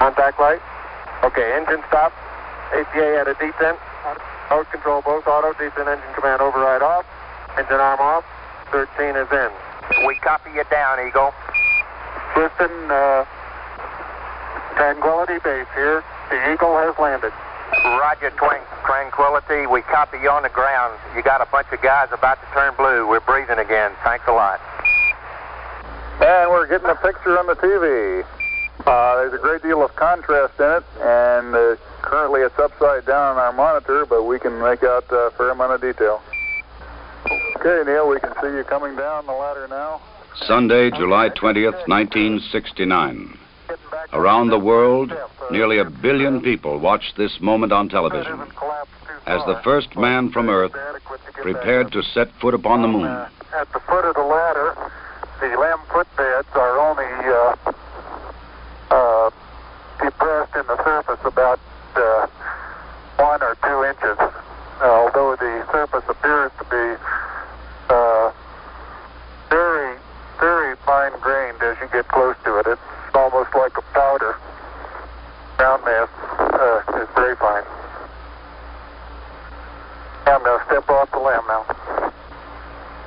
Contact light. Okay, engine stop. APA at a descent. Mode control both auto. Descent engine command override off. Engine arm off. 13 is in. We copy you down, Eagle. Houston, Tranquility Base here. The Eagle has landed. Roger, Tranquility. We copy you on the ground. You got a bunch of guys about to turn blue. We're breathing again. Thanks a lot. And we're getting a picture on the TV. There's a great deal of contrast in it, and currently it's upside down on our monitor, but we can make out a fair amount of detail. Okay, Neil, we can see you coming down the ladder now. Sunday, July 20th, 1969. Around the world, nearly 1 billion people watched this moment on television as the first man from Earth prepared to set foot upon the moon. At the foot of the ladder, the LEM footbeds are only depressed in the surface about 1 or 2 inches, although the surface appears to be very, very fine-grained as you get close to it. It's almost like a powder. Ground mass is very fine. I'm going to step off the LEM now.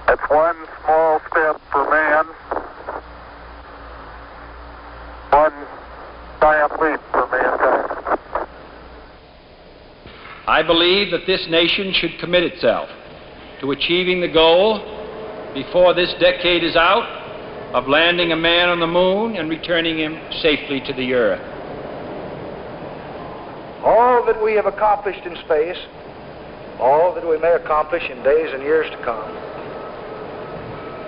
That's one small step for man, one giant leap for mankind. I believe that this nation should commit itself to achieving the goal before this decade is out of landing a man on the moon and returning him safely to the earth. All that we have accomplished in space, all that we may accomplish in days and years to come,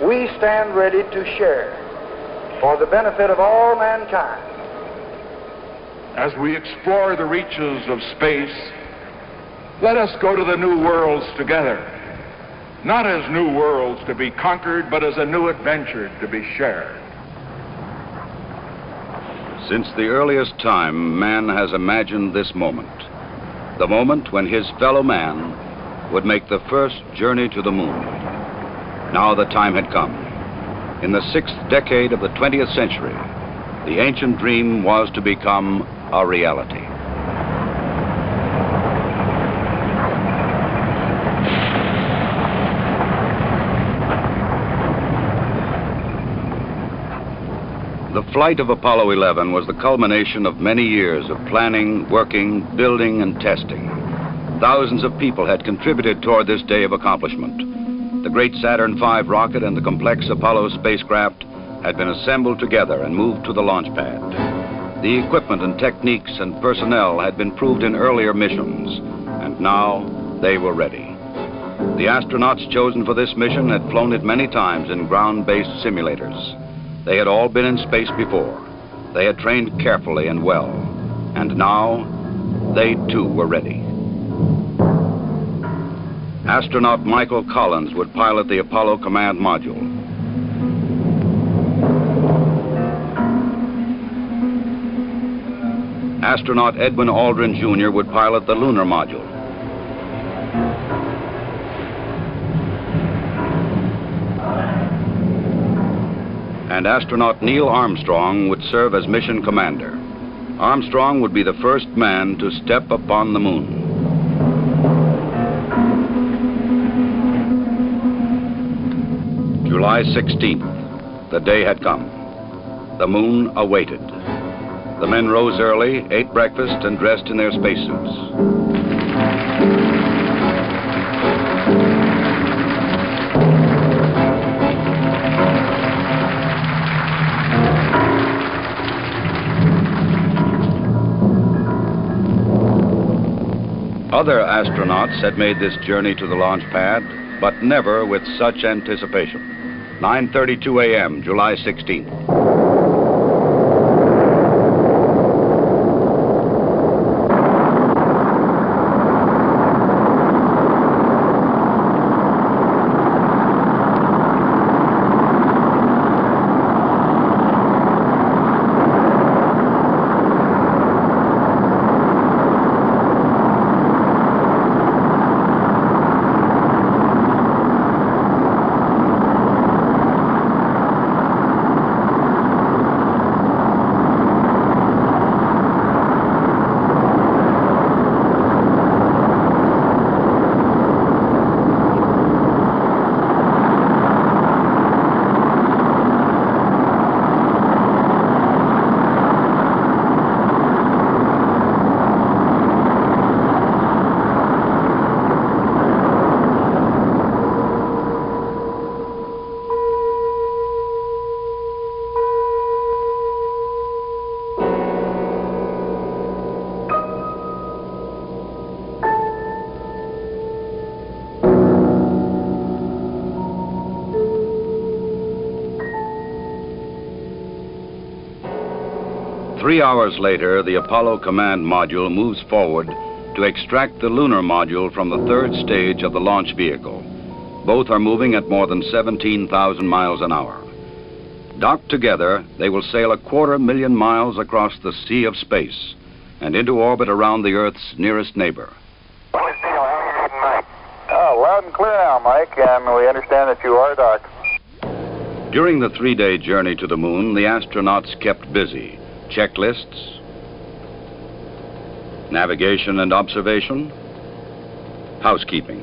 we stand ready to share for the benefit of all mankind. As we explore the reaches of space, let us go to the new worlds together, not as new worlds to be conquered, but as a new adventure to be shared. Since the earliest time, man has imagined this moment, the moment when his fellow man would make the first journey to the moon. Now the time had come. In the 6th decade of the 20th century, the ancient dream was to become a reality. The flight of Apollo 11 was the culmination of many years of planning, working, building, and testing. Thousands of people had contributed toward this day of accomplishment. The great Saturn V rocket and the complex Apollo spacecraft had been assembled together and moved to the launch pad. The equipment and techniques and personnel had been proved in earlier missions, and now they were ready. The astronauts chosen for this mission had flown it many times in ground-based simulators. They had all been in space before. They had trained carefully and well, and now they too were ready. Astronaut Michael Collins would pilot the Apollo Command Module. Astronaut Edwin Aldrin Jr. would pilot the Lunar Module. And astronaut Neil Armstrong would serve as mission commander. Armstrong would be the first man to step upon the moon. July 16th, the day had come. The moon awaited. The men rose early, ate breakfast, and dressed in their spacesuits. Other astronauts had made this journey to the launch pad, but never with such anticipation. 9:32 a.m., July 16th. 3 hours later, the Apollo Command Module moves forward to extract the lunar module from the third stage of the launch vehicle. Both are moving at more than 17,000 miles an hour. Docked together, they will sail 250,000 miles across the sea of space and into orbit around the Earth's nearest neighbor. Oh, loud and clear now, Mike, and we understand that you are docked. During the 3-day journey to the moon, the astronauts kept busy. Checklists, navigation and observation, housekeeping.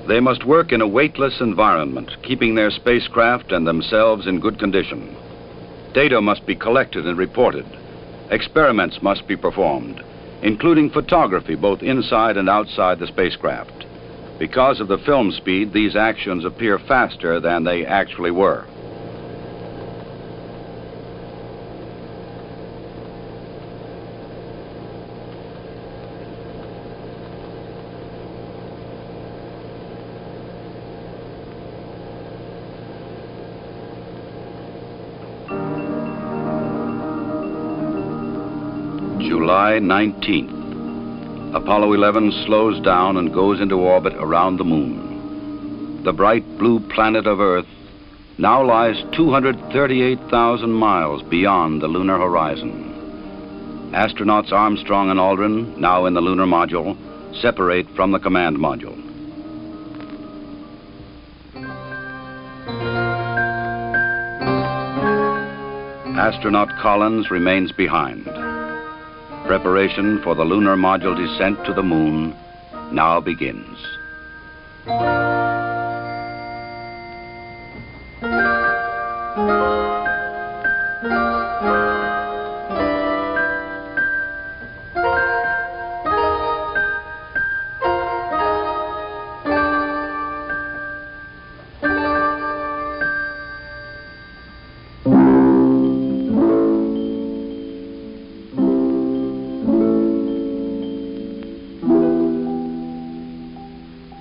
They must work in a weightless environment, keeping their spacecraft and themselves in good condition. Data must be collected and reported. Experiments must be performed, including photography both inside and outside the spacecraft. Because of the film speed, these actions appear faster than they actually were. July 19th. Apollo 11 slows down and goes into orbit around the moon. The bright blue planet of Earth now lies 238,000 miles beyond the lunar horizon. Astronauts Armstrong and Aldrin, now in the lunar module, separate from the command module. Astronaut Collins remains behind. Preparation for the lunar module descent to the moon now begins.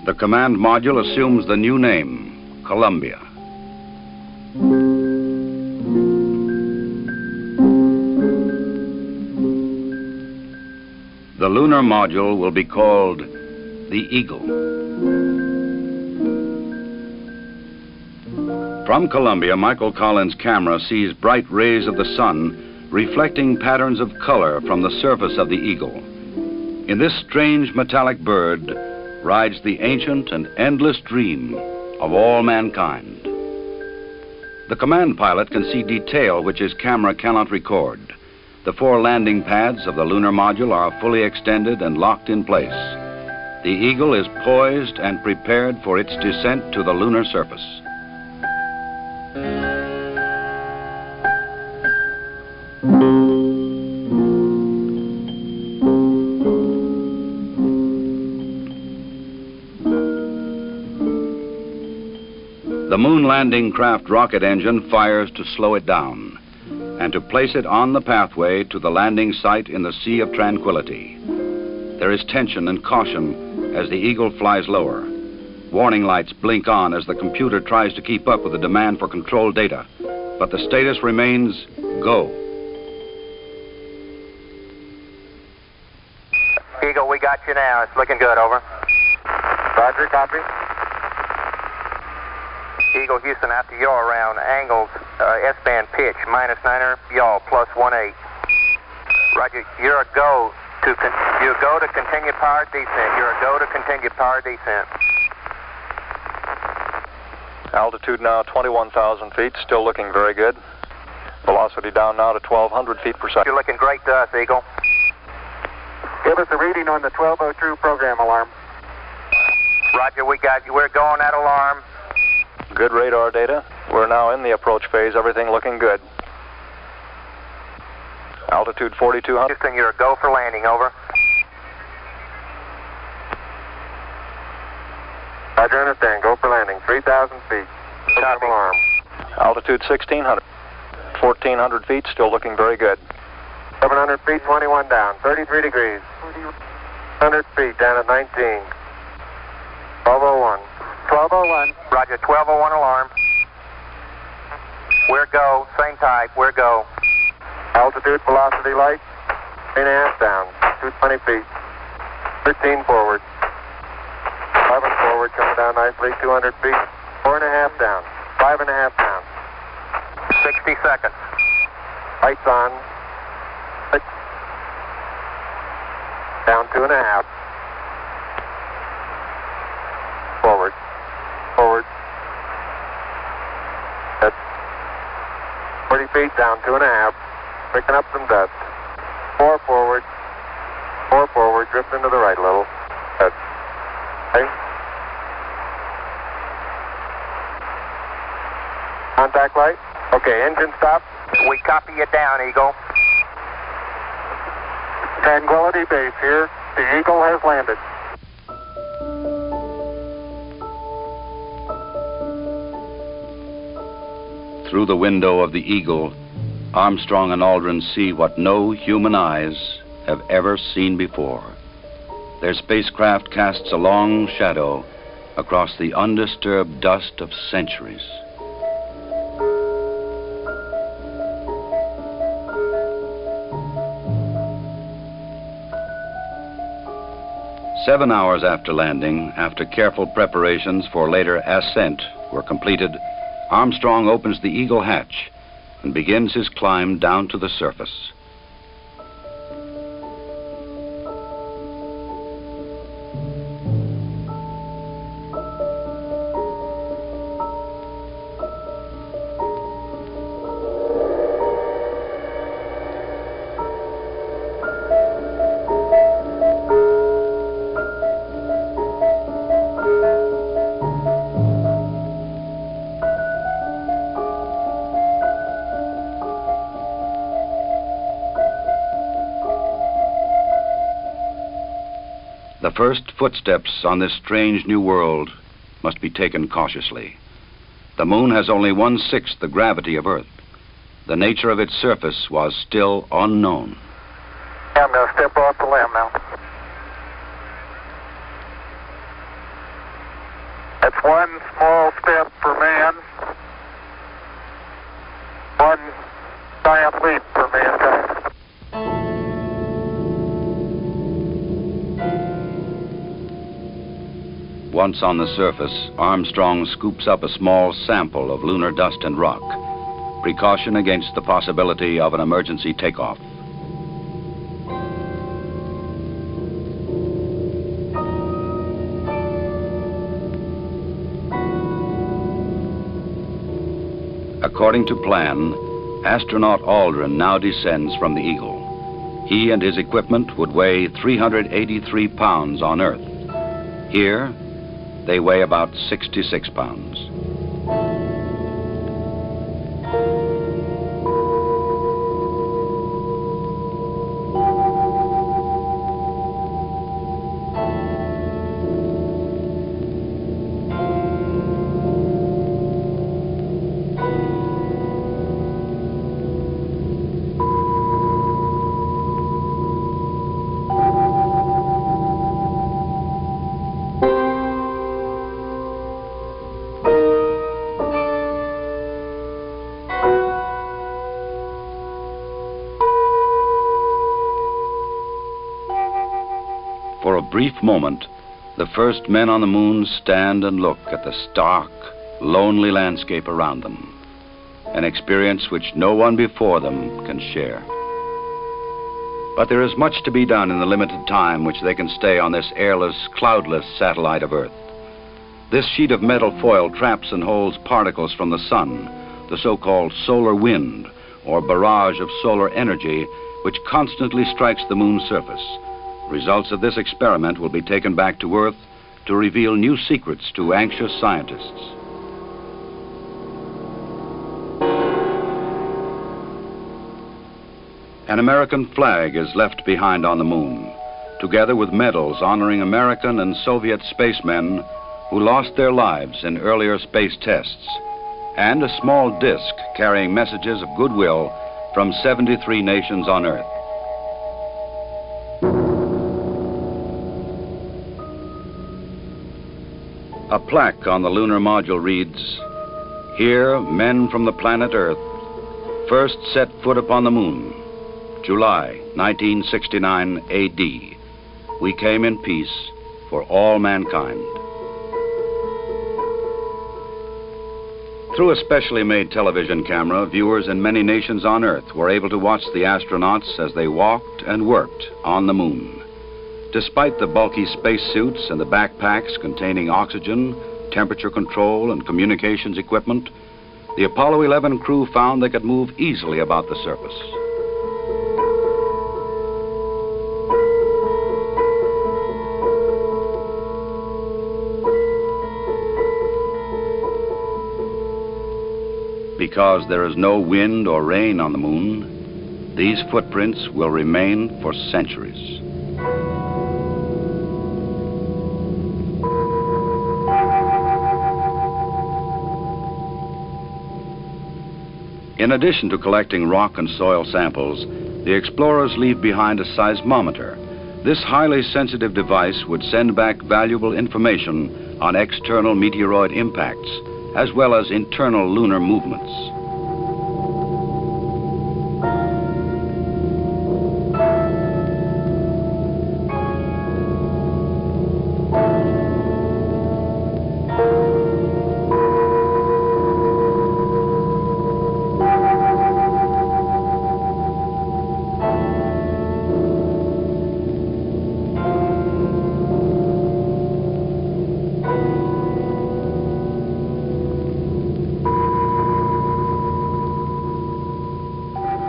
The command module assumes the new name, Columbia. The lunar module will be called the Eagle. From Columbia, Michael Collins' camera sees bright rays of the sun reflecting patterns of color from the surface of the Eagle. In this strange metallic bird rides the ancient and endless dream of all mankind. The command pilot can see detail which his camera cannot record. The 4 landing pads of the lunar module are fully extended and locked in place. The Eagle is poised and prepared for its descent to the lunar surface. The moon landing craft rocket engine fires to slow it down and to place it on the pathway to the landing site in the Sea of Tranquility. There is tension and caution as the Eagle flies lower. Warning lights blink on as the computer tries to keep up with the demand for control data, but the status remains go. Eagle, we got you now. It's looking good, over. Roger, copy. Eagle Houston, after yaw around angles, S-band pitch, -9er, yaw, +18. Roger, you're a go to continue power descent. You're a go to continue power descent. Altitude now 21,000 feet, still looking very good. Velocity down now to 1,200 feet per second. You're looking great to us, Eagle. Give us a reading on the 1202 program alarm. Roger, we got you. We're going at alarm. Good radar data. We're now in the approach phase, everything looking good. Altitude 4,200. Houston, you're a go for landing, over. Roger, understand. Go for landing. 3,000 feet. Program Copy. alarm. Altitude 1,600. 1,400 feet, still looking very good. 700 feet, 21 down. 33 degrees. 100 feet, down at 19. 1201. 1201. Roger, 1201 alarm. We're go. Same type. We're go. Altitude, velocity, light. 3.5 down. 220 feet. 13 forward. 11 forward, coming down nicely. 200 feet. 4.5 down. 5.5 down. 60 seconds. Lights on. 6. Down 2.5. Forward. Forward. That's 40 feet down 2.5. Picking up some dust. 4 forward. 4 forward. Drifting to the right a little. That's okay. Contact light. Okay, engine stop. We copy you down, Eagle. Tranquility Base here. The Eagle has landed. Through the window of the Eagle, Armstrong and Aldrin see what no human eyes have ever seen before. Their spacecraft casts a long shadow across the undisturbed dust of centuries. Seven hours after landing, after careful preparations for later ascent were completed, Armstrong opens the Eagle hatch and begins his climb down to the surface. The first footsteps on this strange new world must be taken cautiously. The moon has only 1/6 the gravity of Earth. The nature of its surface was still unknown. I'm going to step off the limb now. That's one small step for man, one giant leap for mankind. Once on the surface, Armstrong scoops up a small sample of lunar dust and rock, precaution against the possibility of an emergency takeoff. According to plan, astronaut Aldrin now descends from the Eagle. He and his equipment would weigh 383 pounds on Earth. Here, they weigh about 66 pounds. For a brief moment, the first men on the moon stand and look at the stark, lonely landscape around them, an experience which no one before them can share. But there is much to be done in the limited time which they can stay on this airless, cloudless satellite of Earth. This sheet of metal foil traps and holds particles from the sun, the so-called solar wind, or barrage of solar energy, which constantly strikes the moon's surface. Results of this experiment will be taken back to Earth to reveal new secrets to anxious scientists. An American flag is left behind on the moon, together with medals honoring American and Soviet spacemen who lost their lives in earlier space tests, and a small disc carrying messages of goodwill from 73 nations on Earth. A plaque on the lunar module reads, Here, men from the planet Earth first set foot upon the moon, July 1969 AD. We came in peace for all mankind. Through a specially made television camera, viewers in many nations on Earth were able to watch the astronauts as they walked and worked on the moon. Despite the bulky spacesuits and the backpacks containing oxygen, temperature control, and communications equipment, the Apollo 11 crew found they could move easily about the surface. Because there is no wind or rain on the moon, these footprints will remain for centuries. In addition to collecting rock and soil samples, the explorers leave behind a seismometer. This highly sensitive device would send back valuable information on external meteoroid impacts, as well as internal lunar movements.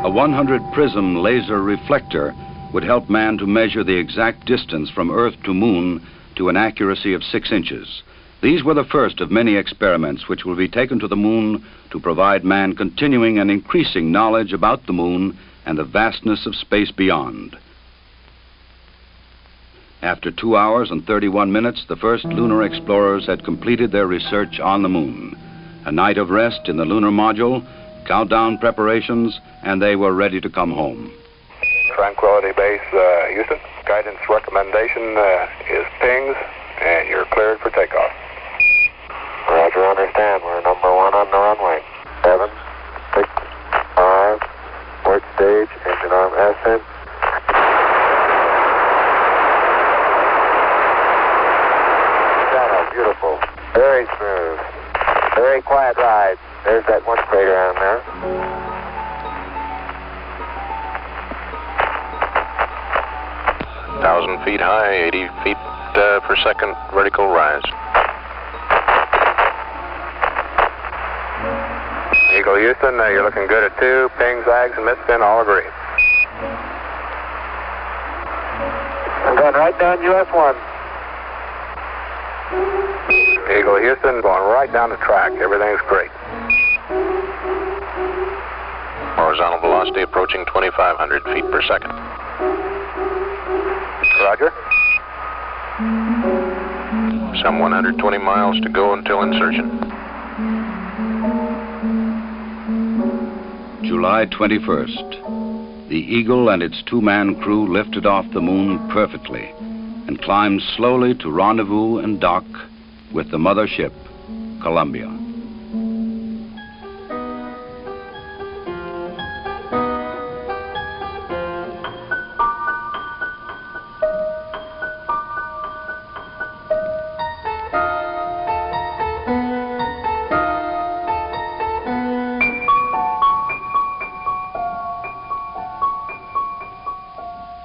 A 100-prism laser reflector would help man to measure the exact distance from Earth to Moon to an accuracy of 6 inches. These were the first of many experiments which will be taken to the Moon to provide man continuing and increasing knowledge about the Moon and the vastness of space beyond. After 2 hours and 31 minutes, the first lunar explorers had completed their research on the Moon. A night of rest in the lunar module, countdown preparations, and they were ready to come home. Tranquility Base, Houston. Guidance recommendation is pings, and you're cleared for takeoff. Roger, understand. We're number 1 on the runway. 7, 6, 5, port stage, engine arm ascent. Shadow, beautiful. Very smooth. Very quiet ride. There's that one crater down there. Feet high, 80 feet per second vertical rise. Eagle Houston, you're looking good at 2. Ping, zags, and misspin all agree. I'm going right down US 1. Eagle Houston, going right down the track. Everything's great. Horizontal velocity approaching 2,500 feet per second. Roger. Some 120 miles to go until insertion. July 21st. The Eagle and its 2-man crew lifted off the Moon perfectly and climbed slowly to rendezvous and dock with the mother ship, Columbia.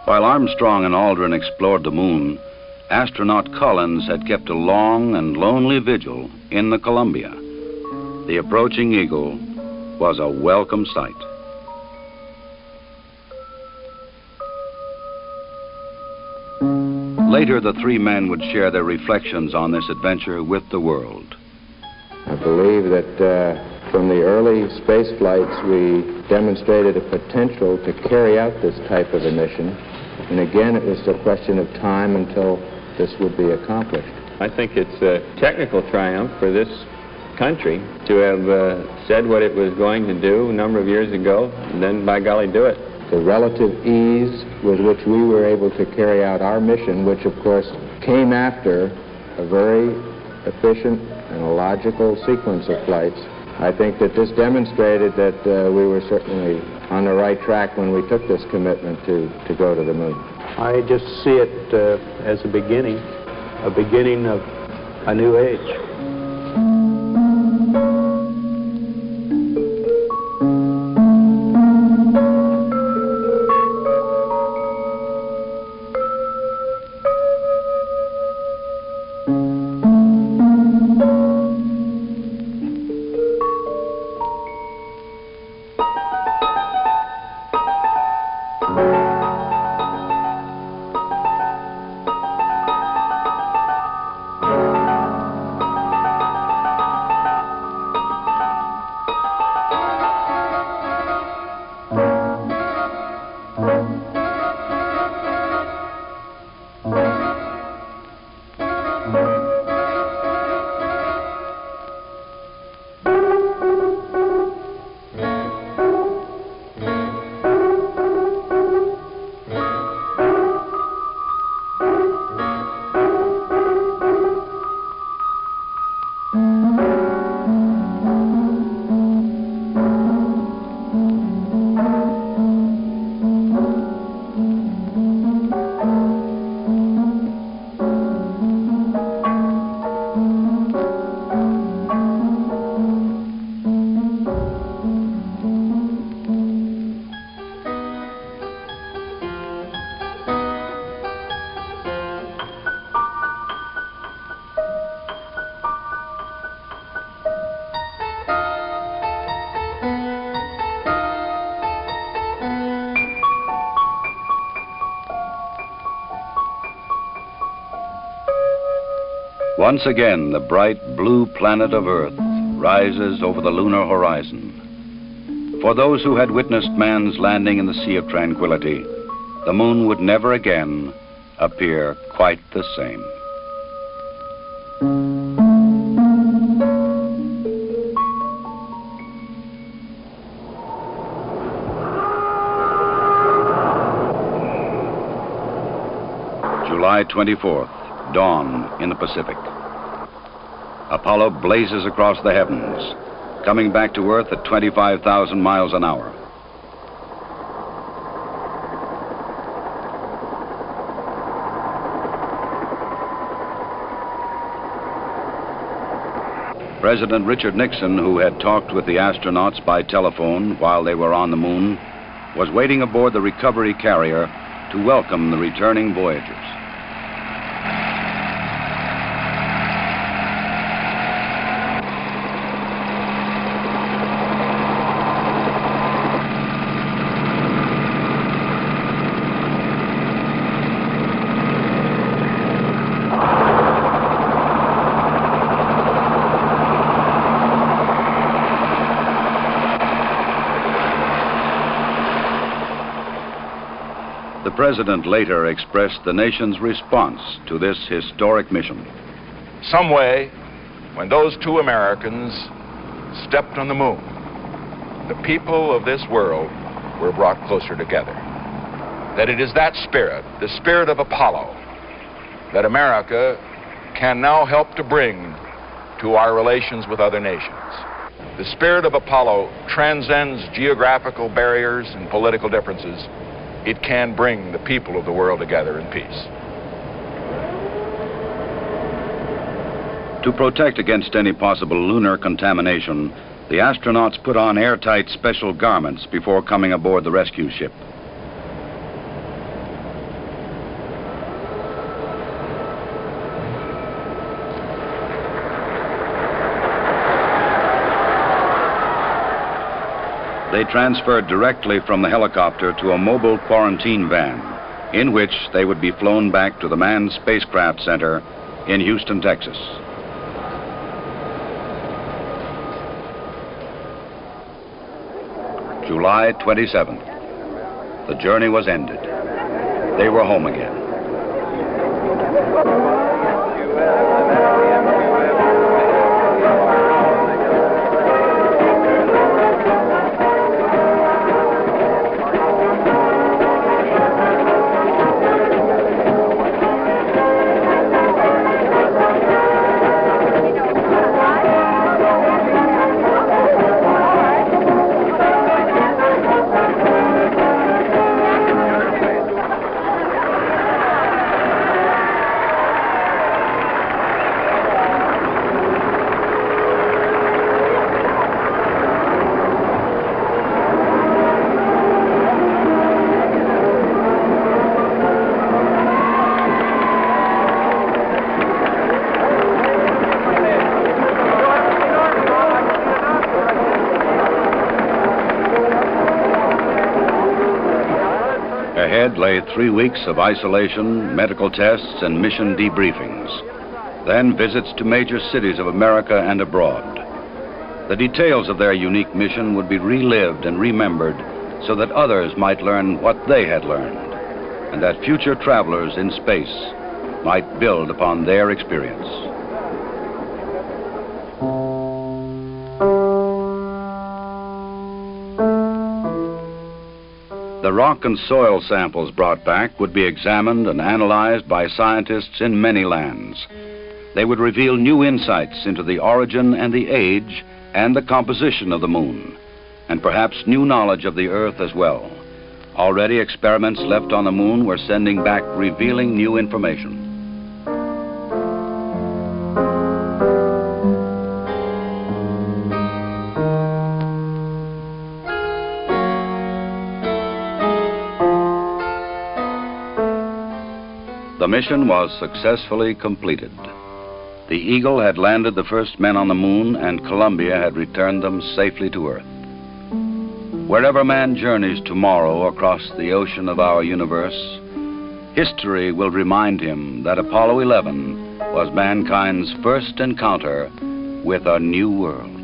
While Armstrong and Aldrin explored the Moon, astronaut Collins had kept a long and lonely vigil in the Columbia. The approaching Eagle was a welcome sight. Later, the 3 men would share their reflections on this adventure with the world. I believe that from the early space flights, we demonstrated a potential to carry out this type of a mission. And again, it was a question of time until this would be accomplished. I think it's a technical triumph for this country to have said what it was going to do a number of years ago, and then, by golly, do it. The relative ease with which we were able to carry out our mission, which, of course, came after a very efficient and a logical sequence of flights, I think that this demonstrated that we were certainly on the right track when we took this commitment to go to the moon. I just see it as a beginning of a new age. Once again, the bright blue planet of Earth rises over the lunar horizon. For those who had witnessed man's landing in the Sea of Tranquility, the moon would never again appear quite the same. July 24th, dawn in the Pacific. Apollo blazes across the heavens, coming back to Earth at 25,000 miles an hour. President Richard Nixon, who had talked with the astronauts by telephone while they were on the moon, was waiting aboard the recovery carrier to welcome the returning voyagers. The President later expressed the nation's response to this historic mission. Some way, when those two Americans stepped on the moon, the people of this world were brought closer together. That it is that spirit, the spirit of Apollo, that America can now help to bring to our relations with other nations. The spirit of Apollo transcends geographical barriers and political differences. It can bring the people of the world together in peace. To protect against any possible lunar contamination, the astronauts put on airtight special garments before coming aboard the rescue ship. They transferred directly from the helicopter to a mobile quarantine van, in which they would be flown back to the Manned Spacecraft Center in Houston, Texas. July 27th. The journey was ended. They were home again. Ahead lay 3 weeks of isolation, medical tests, and mission debriefings. Then visits to major cities of America and abroad. The details of their unique mission would be relived and remembered so that others might learn what they had learned, and that future travelers in space might build upon their experience. The rock and soil samples brought back would be examined and analyzed by scientists in many lands. They would reveal new insights into the origin and the age and the composition of the moon, and perhaps new knowledge of the Earth as well. Already experiments left on the moon were sending back revealing new information. The mission was successfully completed. The Eagle had landed the first men on the moon, and Columbia had returned them safely to Earth. Wherever man journeys tomorrow across the ocean of our universe, history will remind him that Apollo 11 was mankind's first encounter with a new world.